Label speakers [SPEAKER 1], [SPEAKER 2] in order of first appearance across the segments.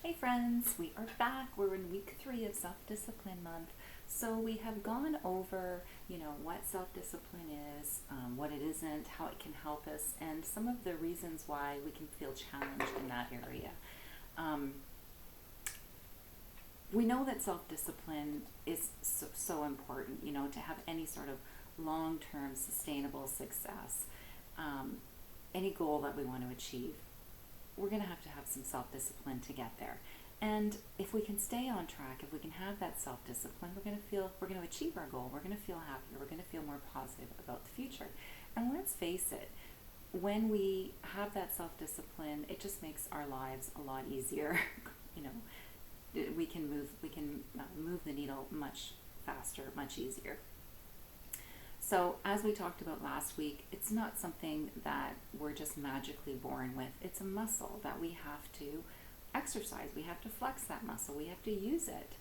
[SPEAKER 1] Hey friends, we are back. We're in week 3 of Self-Discipline Month. So we have gone over, what self-discipline is, what it isn't, how it can help us, and some of the reasons why we can feel challenged in that area. Um, we know that self-discipline is so important, to have any sort of long-term sustainable success. Um, any goal that we want to achieve, we're going to have some self-discipline to get there. And if we can stay on track, if we can have that self-discipline, we're going to achieve our goal. We're going to feel happier. We're going to feel more positive about the future. And let's face it, when we have that self-discipline, it just makes our lives a lot easier. you know, we can move the needle much faster, much easier. So, as we talked about last week, it's not something that we're just magically born with. It's a muscle that we have to exercise. We have to flex that muscle. We have to use it.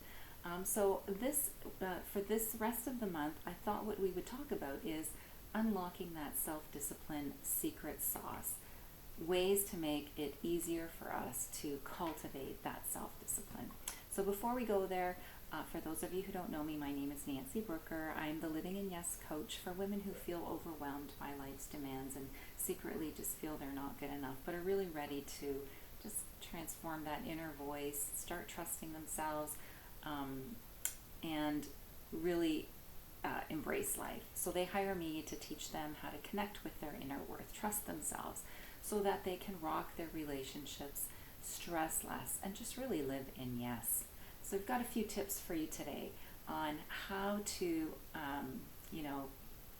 [SPEAKER 1] For this rest of the month, I thought what we would talk about is unlocking that self-discipline secret sauce, ways to make it easier for us to cultivate that self-discipline. So before we go there, for those of you who don't know me, my name is Nancy Brooker. I'm the Living in Yes coach for women who feel overwhelmed by life's demands and secretly just feel they're not good enough, but are really ready to just transform that inner voice, start trusting themselves, and really embrace life. So they hire me to teach them how to connect with their inner worth, trust themselves, so that they can rock their relationships, stress less, and just really live in yes. So I've got a few tips for you today on how to,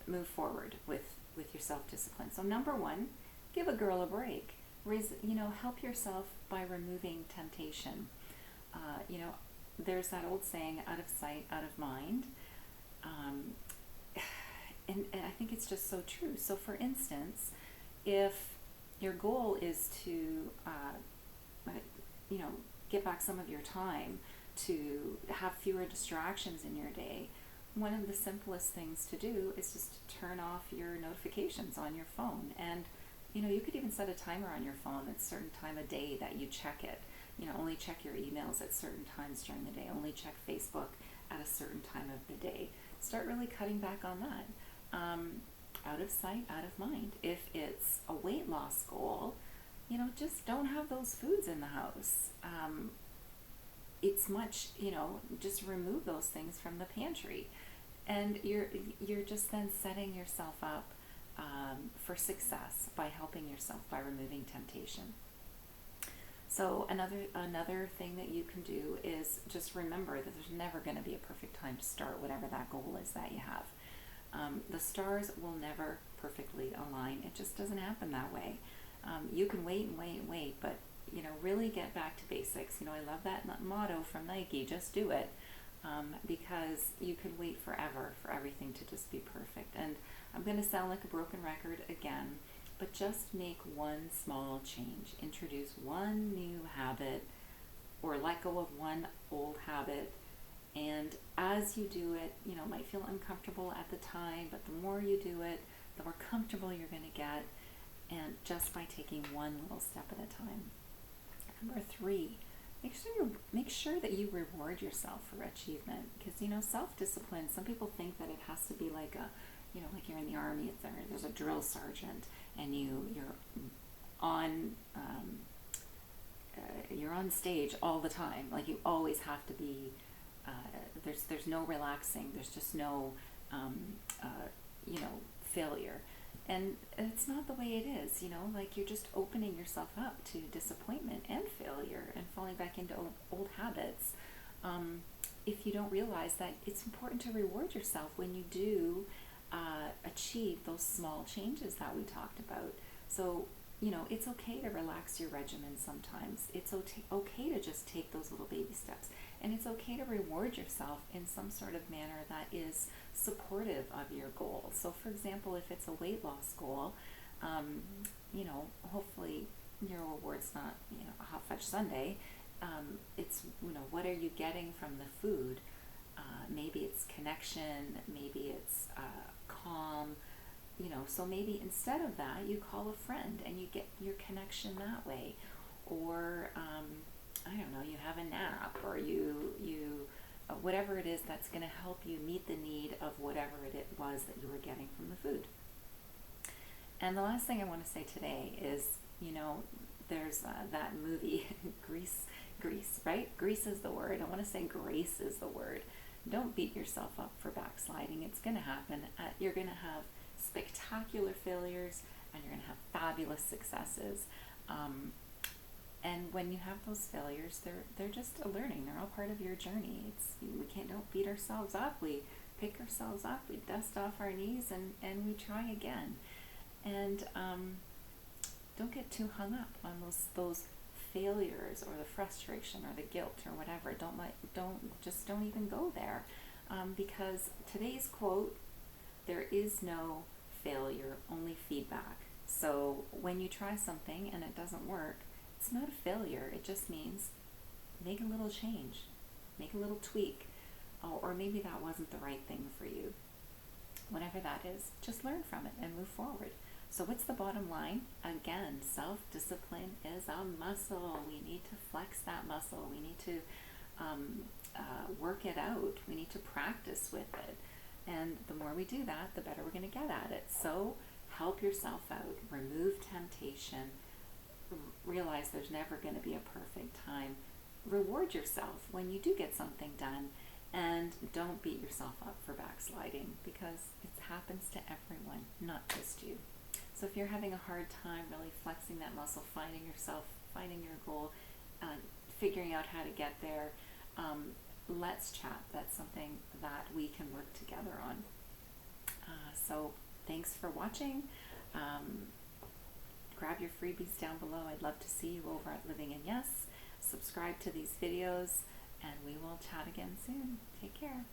[SPEAKER 1] move forward with your self-discipline. So number one, give a girl a break. Help yourself by removing temptation. Uh, you know, there's that old saying, out of sight, out of mind. Um, and I think it's just so true. So for instance, if your goal is to, you know, get back some of your time, to have fewer distractions in your day, one of the simplest things to do is just turn off your notifications on your phone. And you could even set a timer on your phone at a certain time of day that you check it. Only check your emails at certain times during the day. Only check Facebook at a certain time of the day. Start really cutting back on that. Out of sight, out of mind. If it's a weight loss goal, just don't have those foods in the house. It's much, just remove those things from the pantry, and you're just then setting yourself up for success by helping yourself by removing temptation. So another thing that you can do is just remember that there's never going to be a perfect time to start whatever that goal is that you have. The stars will never perfectly align. It just doesn't happen that way. You can wait and wait and wait, but really get back to basics. I love that motto from Nike, just do it, because you could wait forever for everything to just be perfect. And I'm going to sound like a broken record again, but just make one small change. Introduce one new habit or let go of one old habit. And as you do it, it might feel uncomfortable at the time, but the more you do it, the more comfortable you're going to get. And just by taking one little step at a time. Number 3, make sure that you reward yourself for achievement, because self-discipline. Some people think that it has to be like like you're in the army. There's a drill sergeant, and you're on you're on stage all the time. Like you always have to be. There's no relaxing. There's just no failure. And it's not the way it is, like you're just opening yourself up to disappointment and failure and falling back into old habits. If you don't realize that it's important to reward yourself when you do achieve those small changes that we talked about. So, it's okay to relax your regimen sometimes. It's okay to just take those little baby steps. And it's okay to reward yourself in some sort of manner that is supportive of your goal. So, for example, if it's a weight loss goal, hopefully your reward's not, a hot fudge sundae. It's, what are you getting from the food? Maybe it's connection, maybe it's calm, so maybe instead of that, you call a friend and you get your connection that way. Or, I don't know, you or you whatever it is that's going to help you meet the need of whatever it was that you were getting from the food. And the last thing I want to say today is, there's that movie, Grease, right? Grease is the word. I want to say grace is the word. Don't beat yourself up for backsliding. It's going to happen. You're going to have spectacular failures, and you're going to have fabulous successes. And when you have those failures, they're just a learning. They're all part of your journey. Don't beat ourselves up. We pick ourselves up. We dust off our knees, and we try again. And don't get too hung up on those failures or the frustration or the guilt or whatever. Don't even go there, because today's quote: "There is no failure, only feedback." So when you try something and it doesn't work, it's not a failure. It just means make a little change, make a little tweak, or maybe that wasn't the right thing for you. Whatever that is, just learn from it and move forward. So what's the bottom line? Again, self-discipline is a muscle. We need to flex that muscle. We need to work it out. We need to practice with it. And the more we do that, the better we're going to get at it. So help yourself out. Remove temptation. Realize there's never going to be a perfect time. Reward yourself when you do get something done. And don't beat yourself up for backsliding, because it happens to everyone, not just you. So if you're having a hard time really flexing that muscle, finding yourself, finding your goal, figuring out how to get there, let's chat. That's something that we can work together on. So thanks for watching. Grab your freebies down below. I'd love to see you over at Living in Yes. Subscribe to these videos, and we will chat again soon. Take care.